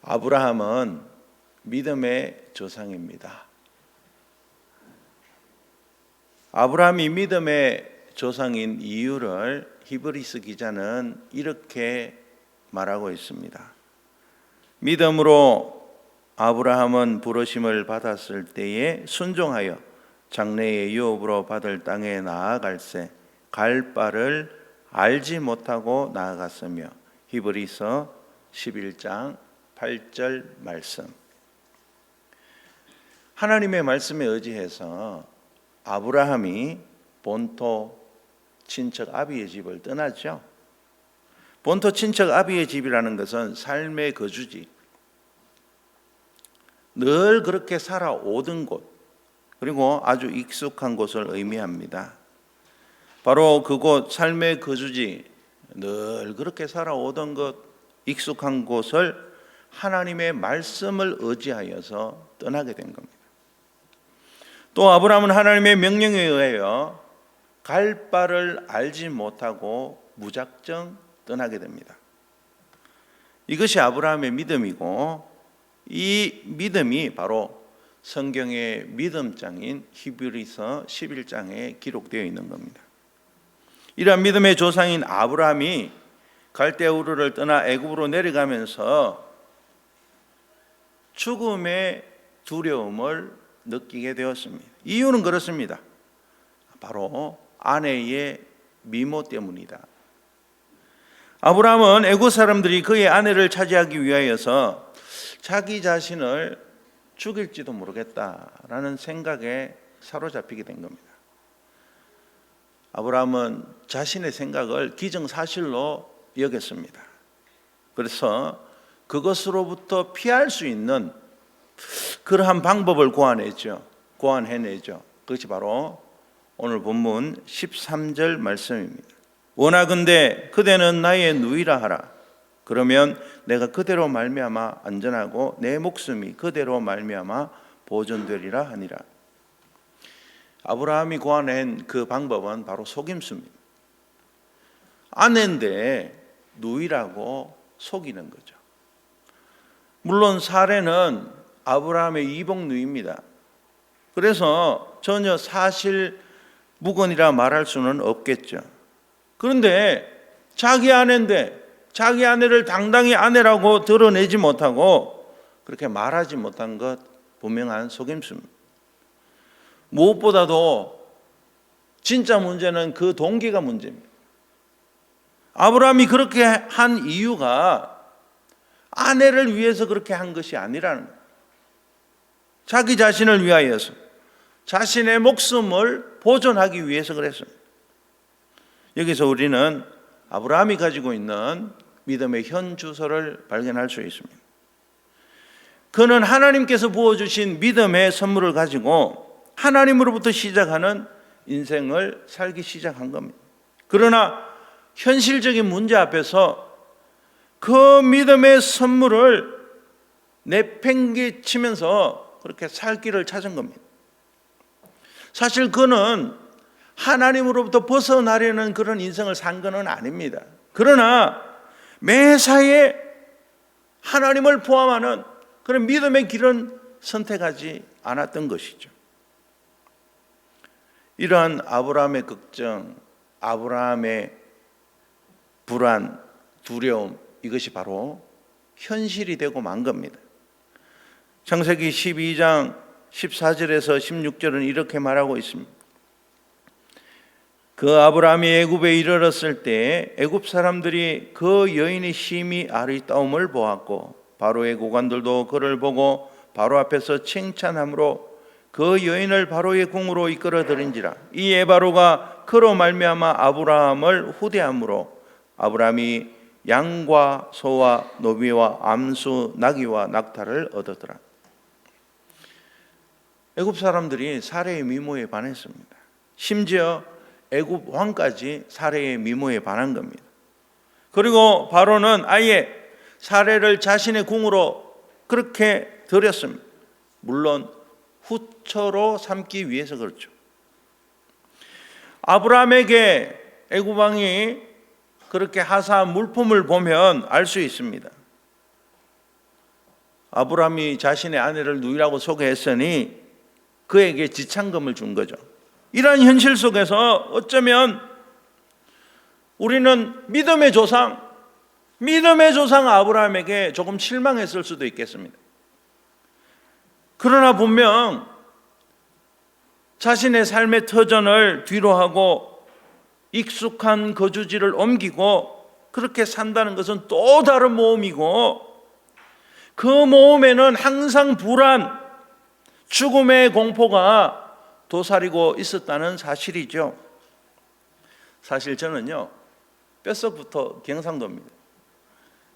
아브라함은 믿음의 조상입니다. 아브라함이 믿음의 조상인 이유를 히브리서 기자는 이렇게 말하고 있습니다. 믿음으로 아브라함은 부르심을 받았을 때에 순종하여 장래의 유업으로 받을 땅에 나아갈새 갈 바를 알지 못하고 나아갔으며. 히브리서 11장 8절 말씀. 하나님의 말씀에 의지해서 아브라함이 본토 친척 아비의 집을 떠났죠. 본토 친척 아비의 집이라는 것은 삶의 거주지, 늘 그렇게 살아오던 곳, 그리고 아주 익숙한 곳을 의미합니다. 바로 그곳, 삶의 거주지, 늘 그렇게 살아오던 것, 익숙한 곳을 하나님의 말씀을 의지하여서 떠나게 된 겁니다. 또 아브라함은 하나님의 명령에 의하여 갈 바를 알지 못하고 무작정 떠나게 됩니다. 이것이 아브라함의 믿음이고, 이 믿음이 바로 성경의 믿음장인 히브리서 11장에 기록되어 있는 겁니다. 이러한 믿음의 조상인 아브라함이 갈대우르를 떠나 애굽으로 내려가면서 죽음의 두려움을 느끼게 되었습니다. 이유는 그렇습니다. 바로 아내의 미모 때문이다. 아브라함은 애굽 사람들이 그의 아내를 차지하기 위하여서 자기 자신을 죽일지도 모르겠다라는 생각에 사로잡히게 된 겁니다. 아브라함은 자신의 생각을 기정사실로 여겼습니다. 그래서 그것으로부터 피할 수 있는 그러한 방법을 고안해내죠. 그것이 바로 오늘 본문 13절 말씀입니다. 원하건대 그대는 나의 누이라 하라. 그러면 내가 그대로 말미암아 안전하고 내 목숨이 그대로 말미암아 보존되리라 하니라. 아브라함이 고안한 그 방법은 바로 속임수입니다. 아내인데 누이라고 속이는 거죠. 물론 사례는 아브라함의 이복 누이입니다. 그래서 전혀 사실 무근이라 말할 수는 없겠죠. 그런데 자기 아내인데 자기 아내를 당당히 아내라고 드러내지 못하고 그렇게 말하지 못한 것 분명한 속임수입니다. 무엇보다도 진짜 문제는 그 동기가 문제입니다. 아브라함이 그렇게 한 이유가 아내를 위해서 그렇게 한 것이 아니라는 거예요. 자기 자신을 위하여서 자신의 목숨을 보존하기 위해서 그랬습니다. 여기서 우리는 아브라함이 가지고 있는 믿음의 현 주소를 발견할 수 있습니다. 그는 하나님께서 부어주신 믿음의 선물을 가지고 하나님으로부터 시작하는 인생을 살기 시작한 겁니다. 그러나 현실적인 문제 앞에서 그 믿음의 선물을 내팽개치면서 그렇게 살 길을 찾은 겁니다. 사실 그는 하나님으로부터 벗어나려는 그런 인생을 산 것은 아닙니다. 그러나 매사에 하나님을 포함하는 그런 믿음의 길은 선택하지 않았던 것이죠. 이러한 아브라함의 걱정, 아브라함의 불안, 두려움, 이것이 바로 현실이 되고 만 겁니다. 창세기 12장 14절에서 16절은 이렇게 말하고 있습니다. 그 아브라함이 애굽에 이르렀을 때 애굽 사람들이 그 여인의 심히 아리따움을 보았고 바로의 고관들도 그를 보고 바로 앞에서 칭찬함으로 그 여인을 바로의 궁으로 이끌어들인지라. 이 에바로가 그로 말미암아 아브라함을 후대함으로 아브라함이 양과 소와 노비와 암수 나귀와 낙타를 얻었더라. 애굽 사람들이 사레의 미모에 반했습니다. 심지어 애굽 왕까지 사레의 미모에 반한 겁니다. 그리고 바로는 아예 사레를 자신의 궁으로 그렇게 들였습니다. 물론 후처로 삼기 위해서 그렇죠. 아브라함에게 애굽 왕이 그렇게 하사한 물품을 보면 알 수 있습니다. 아브라함이 자신의 아내를 누이라고 소개했으니 그에게 지참금을 준 거죠. 이러한 현실 속에서 어쩌면 우리는 믿음의 조상 아브라함에게 조금 실망했을 수도 있겠습니다. 그러나 분명 자신의 삶의 터전을 뒤로하고 익숙한 거주지를 옮기고 그렇게 산다는 것은 또 다른 모험이고, 그 모험에는 항상 불안, 죽음의 공포가 도사리고 있었다는 사실이죠. 사실 저는요, 뼛속부터 경상도입니다.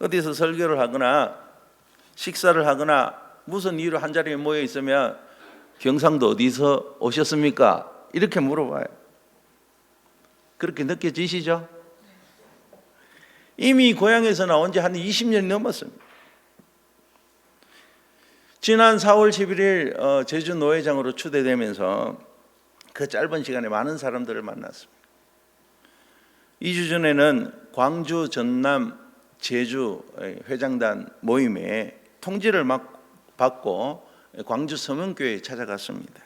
어디서 설교를 하거나 식사를 하거나 무슨 이유로 한자리에 모여 있으면 경상도 어디서 오셨습니까? 이렇게 물어봐요. 그렇게 느껴지시죠? 이미 고향에서 나온 지 한 20년이 넘었습니다. 지난 4월 11일 제주 노회장으로 초대되면서 그 짧은 시간에 많은 사람들을 만났습니다. 2주 전에는 광주, 전남, 제주 회장단 모임에 통지를 받고 광주 서문교회에 찾아갔습니다.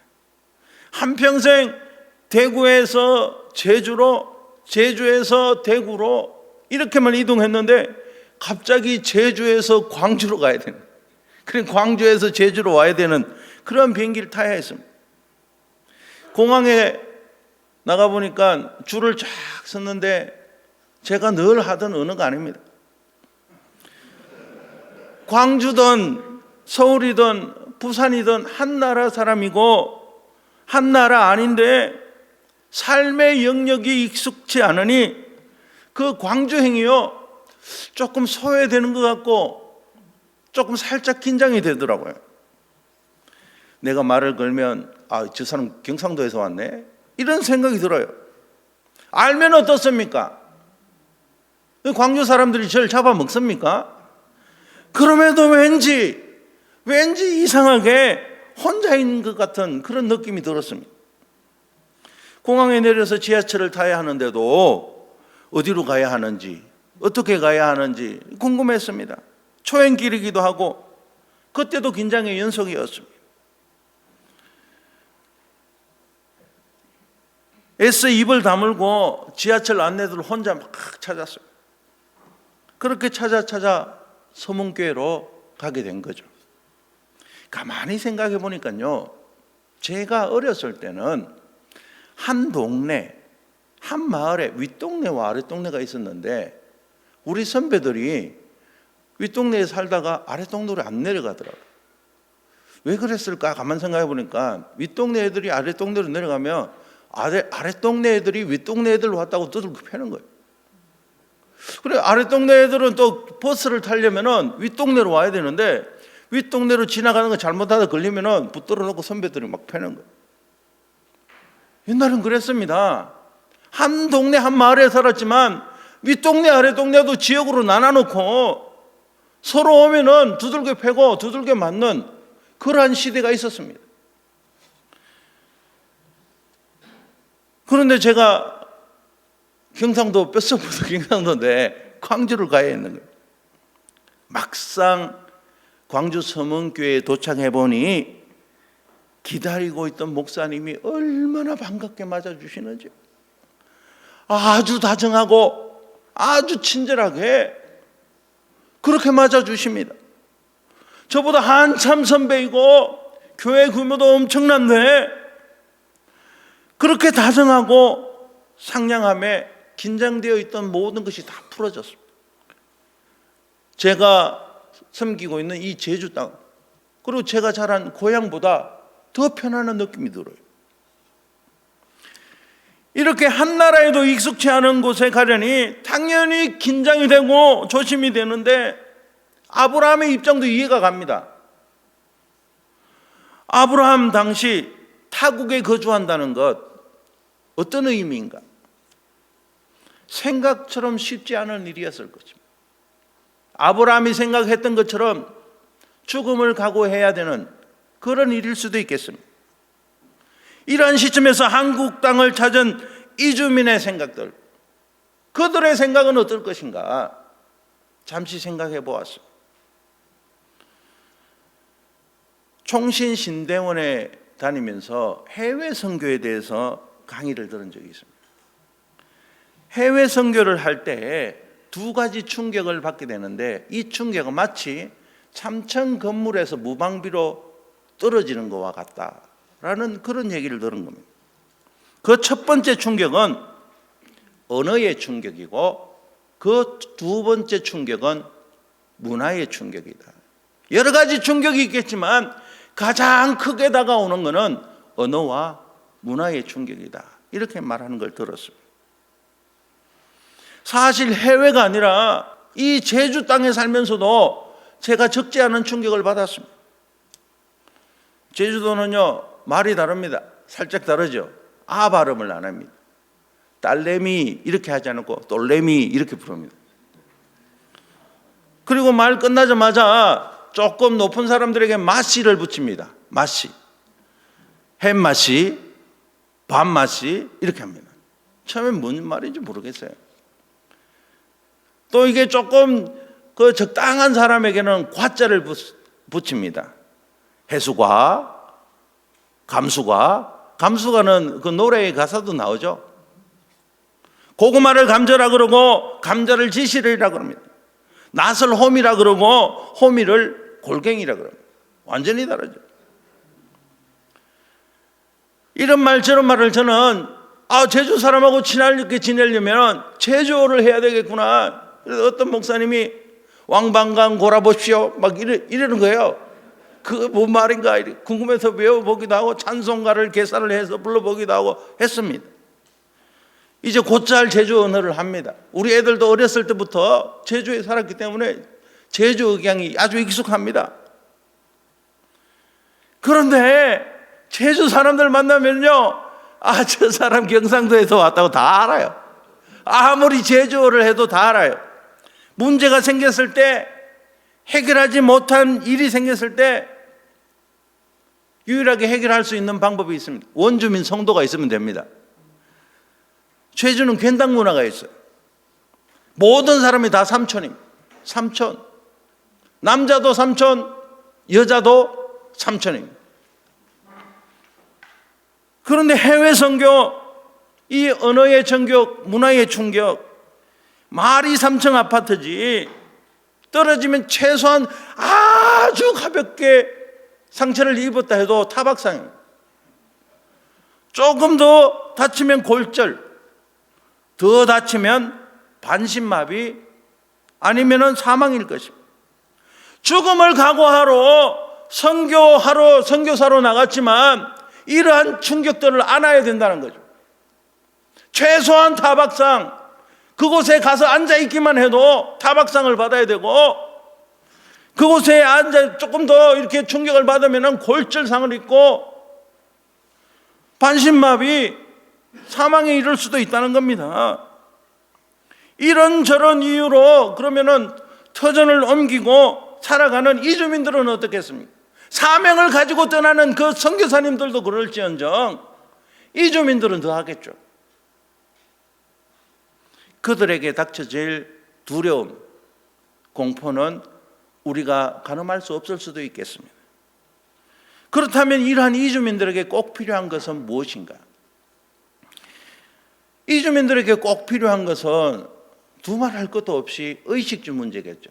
한평생 대구에서 제주로, 제주에서 대구로 이렇게만 이동했는데 갑자기 제주에서 광주로 가야 되는, 그래 광주에서 제주로 와야 되는 그런 비행기를 타야 했습니다. 공항에 나가보니까 줄을 쫙 섰는데 제가 늘 하던 언어가 아닙니다. 광주든 서울이든 부산이든 한 나라 사람이고 한 나라 아닌데 삶의 영역이 익숙치 않으니 그 광주행이요 조금 소외되는 것 같고 조금 살짝 긴장이 되더라고요. 내가 말을 걸면 저 사람 경상도에서 왔네 이런 생각이 들어요. 알면 어떻습니까? 광주 사람들이 저를 잡아먹습니까? 그럼에도 왠지 이상하게 혼자 있는 것 같은 그런 느낌이 들었습니다. 공항에 내려서 지하철을 타야 하는데도 어디로 가야 하는지 어떻게 가야 하는지 궁금했습니다. 초행길이기도 하고 그때도 긴장의 연속이었습니다. 애써 입을 다물고 지하철 안내들을 혼자 막 찾았어요. 그렇게 찾아 서문교회로 가게 된 거죠. 가만히 생각해 보니까요, 제가 어렸을 때는 한 동네, 한 마을에 윗동네와 아랫동네가 있었는데 우리 선배들이 윗동네에 살다가 아랫동네로 안 내려가더라고요. 왜 그랬을까? 가만 생각해 보니까 윗동네 애들이 아랫동네로 내려가면 아랫동네 애들이 윗동네 애들 왔다고 두들겨 패는 거예요. 그래 아랫동네 애들은 또 버스를 타려면은 윗동네로 와야 되는데 윗동네로 지나가는 거 잘못하다 걸리면은 붙들어 놓고 선배들이 막 패는 거예요. 옛날엔 그랬습니다. 한 동네 한 마을에 살았지만 윗동네 아랫동네도 지역으로 나눠놓고 서로 오면은 두들겨 패고 두들겨 맞는 그러한 시대가 있었습니다. 그런데 제가 경상도 뼛속부터 경상도인데 광주를 가야 했는 거예요. 막상 광주 서문교회에 도착해 보니 기다리고 있던 목사님이 얼마나 반갑게 맞아주시는지, 아주 다정하고 아주 친절하게 그렇게 맞아주십니다. 저보다 한참 선배이고 교회 규모도 엄청난데 그렇게 다정하고 상냥함에 긴장되어 있던 모든 것이 다 풀어졌습니다. 제가 섬기고 있는 이 제주 땅, 그리고 제가 자란 고향보다 더 편안한 느낌이 들어요. 이렇게 한 나라에도 익숙치 않은 곳에 가려니 당연히 긴장이 되고 조심이 되는데 아브라함의 입장도 이해가 갑니다. 아브라함 당시 타국에 거주한다는 것 어떤 의미인가? 생각처럼 쉽지 않은 일이었을 것입니다. 아브라함이 생각했던 것처럼 죽음을 각오해야 되는 그런 일일 수도 있겠습니다. 이러한 시점에서 한국 땅을 찾은 이주민의 생각들, 그들의 생각은 어떨 것인가 잠시 생각해 보았습니다. 총신신대원에 다니면서 해외 선교에 대해서 강의를 들은 적이 있습니다. 해외 선교를 할 때 두 가지 충격을 받게 되는데, 이 충격은 마치 참천 건물에서 무방비로 떨어지는 것과 같다라는 그런 얘기를 들은 겁니다. 그 첫 번째 충격은 언어의 충격이고, 그 두 번째 충격은 문화의 충격이다. 여러 가지 충격이 있겠지만 가장 크게 다가오는 것은 언어와 문화의 충격이다, 이렇게 말하는 걸 들었습니다. 사실 해외가 아니라 이 제주 땅에 살면서도 제가 적지 않은 충격을 받았습니다. 제주도는요, 말이 다릅니다. 살짝 다르죠. 아 발음을 안 합니다. 딸내미 이렇게 하지 않고 똘레미 이렇게 부릅니다. 그리고 말 끝나자마자 조금 높은 사람들에게 마씨를 붙입니다. 마씨, 햄마씨, 밥마씨 이렇게 합니다. 처음엔 뭔 말인지 모르겠어요. 또 이게 조금 그 적당한 사람에게는 과자를 붙입니다. 해수과, 감수과, 감수과는 그 노래의 가사도 나오죠. 고구마를 감자라 그러고 감자를 지시리라 그럽니다. 낫을 호미라 그러고 호미를 골갱이라 그럽니다. 완전히 다르죠. 이런 말 저런 말을 저는 제주 사람하고 친하게 지내려면 제주어를 해야 되겠구나. 그래서 어떤 목사님이 왕방강 골아보십시오 막 이러는 거예요. 그거 뭔 말인가 궁금해서 외워보기도 하고 찬송가를 개사를 해서 불러보기도 하고 했습니다. 이제 곧잘 제주 언어를 합니다. 우리 애들도 어렸을 때부터 제주에 살았기 때문에 제주 억양이 아주 익숙합니다. 그런데 제주 사람들 만나면요, 저 사람 경상도에서 왔다고 다 알아요. 아무리 제주어를 해도 다 알아요. 문제가 생겼을 때, 해결하지 못한 일이 생겼을 때 유일하게 해결할 수 있는 방법이 있습니다. 원주민 성도가 있으면 됩니다. 제주는 괜당 문화가 있어요. 모든 사람이 다 삼촌입니다. 삼촌. 남자도 삼촌, 여자도 삼촌입니다. 그런데 해외 선교, 이 언어의 충격, 문화의 충격, 말이 3층 아파트지 떨어지면 최소한 아주 가볍게 상처를 입었다 해도 타박상입니다. 조금 더 다치면 골절, 더 다치면 반신마비, 아니면 사망일 것입니다. 죽음을 각오하러 선교사로 나갔지만 이러한 충격들을 안아야 된다는 거죠. 최소한 타박상, 그곳에 가서 앉아있기만 해도 타박상을 받아야 되고, 그곳에 앉아 조금 더 이렇게 충격을 받으면 골절상을 입고 반신마비, 사망에 이를 수도 있다는 겁니다. 이런저런 이유로 그러면은 터전을 옮기고 살아가는 이주민들은 어떻겠습니까? 사명을 가지고 떠나는 그 선교사님들도 그럴지언정 이주민들은 더 하겠죠. 그들에게 닥쳐질 두려움, 공포는 우리가 가늠할 수 없을 수도 있겠습니다. 그렇다면 이러한 이주민들에게 꼭 필요한 것은 무엇인가? 이주민들에게 꼭 필요한 것은 두말할 것도 없이 의식주 문제겠죠.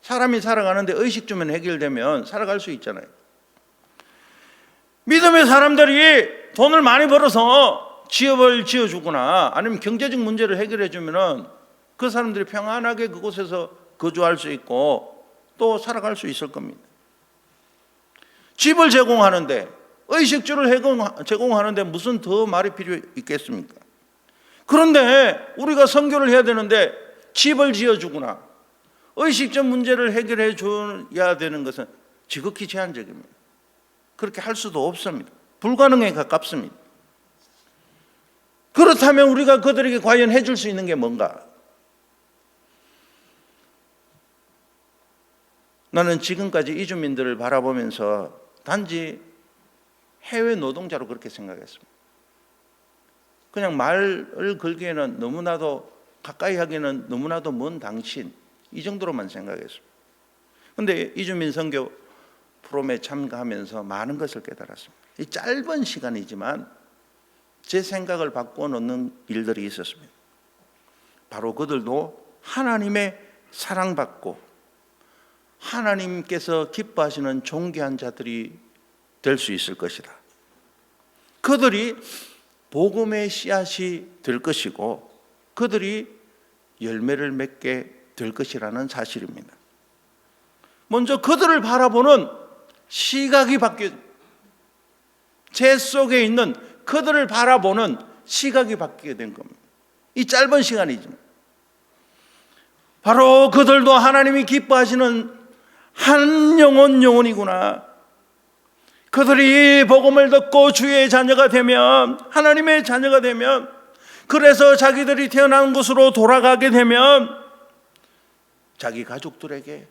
사람이 살아가는데 의식주만 해결되면 살아갈 수 있잖아요. 믿음의 사람들이 돈을 많이 벌어서 지업을 지어주거나 아니면 경제적 문제를 해결해 주면은 그 사람들이 평안하게 그곳에서 거주할 수 있고 또 살아갈 수 있을 겁니다. 집을 제공하는데, 의식주를 제공하는데 무슨 더 말이 필요 있겠습니까? 그런데 우리가 선교를 해야 되는데 집을 지어주거나 의식적 문제를 해결해 줘야 되는 것은 지극히 제한적입니다. 그렇게 할 수도 없습니다. 불가능에 가깝습니다. 그렇다면 우리가 그들에게 과연 해줄 수 있는 게 뭔가? 나는 지금까지 이주민들을 바라보면서 단지 해외 노동자로 그렇게 생각했습니다. 그냥 말을 걸기에는 너무나도 가까이 하기에는 너무나도 먼 당신, 이 정도로만 생각했습니다. 그런데 이주민 선교 프롬에 참가하면서 많은 것을 깨달았습니다. 이 짧은 시간이지만 제 생각을 바꾸어 놓는 일들이 있었습니다. 바로 그들도 하나님의 사랑받고 하나님께서 기뻐하시는 존귀한 자들이 될 수 있을 것이다. 그들이 복음의 씨앗이 될 것이고 그들이 열매를 맺게 될 것이라는 사실입니다. 먼저 그들을 바라보는 시각이 바뀌어, 제 속에 있는 그들을 바라보는 시각이 바뀌게 된 겁니다. 이 짧은 시간이지만 바로 그들도 하나님이 기뻐하시는 한 영혼이구나. 그들이 복음을 듣고 주의 자녀가 되면, 하나님의 자녀가 되면, 그래서 자기들이 태어난 곳으로 돌아가게 되면 자기 가족들에게,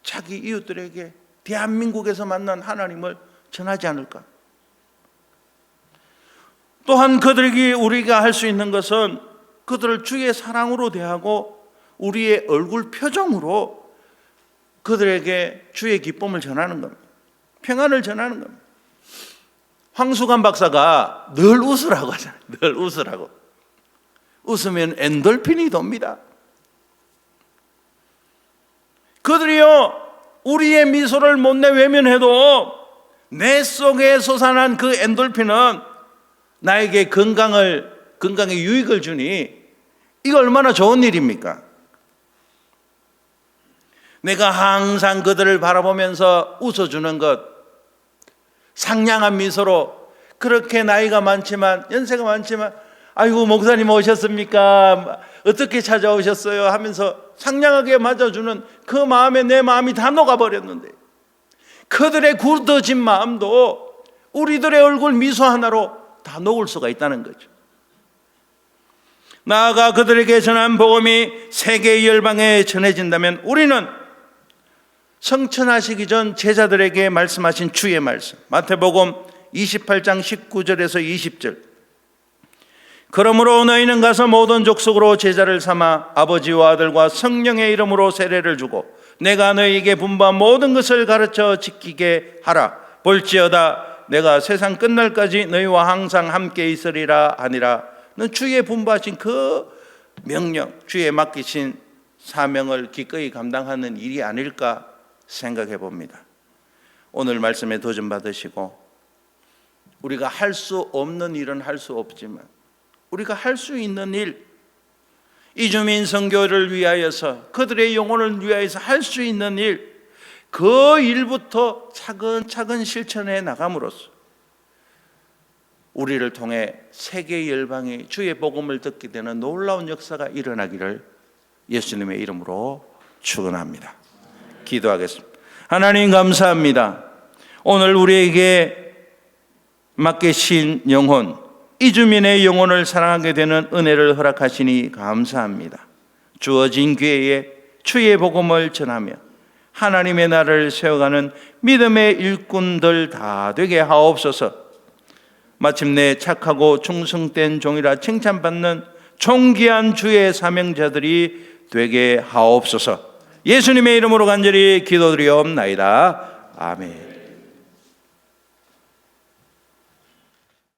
자기 이웃들에게 대한민국에서 만난 하나님을 전하지 않을까? 또한 그들에게 우리가 할 수 있는 것은 그들을 주의 사랑으로 대하고 우리의 얼굴 표정으로 그들에게 주의 기쁨을 전하는 겁니다. 평안을 전하는 겁니다. 황수관 박사가 늘 웃으라고 하잖아요. 늘 웃으라고. 웃으면 엔돌핀이 돕니다. 그들이요, 우리의 미소를 못내 외면해도 내 속에 솟아난 그 엔돌핀은 나에게 건강에 유익을 주니 이거 얼마나 좋은 일입니까? 내가 항상 그들을 바라보면서 웃어주는 것, 상냥한 미소로, 그렇게 나이가 많지만, 연세가 많지만, 아이고 목사님 오셨습니까? 어떻게 찾아오셨어요? 하면서 상냥하게 맞아주는 그 마음에 내 마음이 다 녹아버렸는데, 그들의 굳어진 마음도 우리들의 얼굴 미소 하나로 다 녹을 수가 있다는 거죠. 나아가 그들에게 전한 복음이 세계 열방에 전해진다면 우리는 성천하시기 전 제자들에게 말씀하신 주의 말씀, 마태복음 28장 19절에서 20절, 그러므로 너희는 가서 모든 족속으로 제자를 삼아 아버지와 아들과 성령의 이름으로 세례를 주고 내가 너희에게 분부한 모든 것을 가르쳐 지키게 하라. 볼지어다 내가 세상 끝날까지 너희와 항상 함께 있으리라 하니라. 는 주의 분부하신 그 명령, 주의 맡기신 사명을 기꺼이 감당하는 일이 아닐까 생각해 봅니다. 오늘 말씀에 도전 받으시고, 우리가 할 수 없는 일은 할 수 없지만 우리가 할 수 있는 일, 이주민 선교를 위하여서, 그들의 영혼을 위하여서 할 수 있는 일, 그 일부터 차근차근 실천해 나감으로써 우리를 통해 세계 열방이 주의 복음을 듣게 되는 놀라운 역사가 일어나기를 예수님의 이름으로 축원합니다. 기도하겠습니다. 하나님 감사합니다. 오늘 우리에게 맡기신 영혼, 이주민의 영혼을 사랑하게 되는 은혜를 허락하시니 감사합니다. 주어진 기회에 주의 복음을 전하며 하나님의 나라를 세워가는 믿음의 일꾼들 다 되게 하옵소서. 마침내 착하고 충성된 종이라 칭찬받는 존귀한 주의 사명자들이 되게 하옵소서. 예수님의 이름으로 간절히 기도드리옵나이다. 아멘.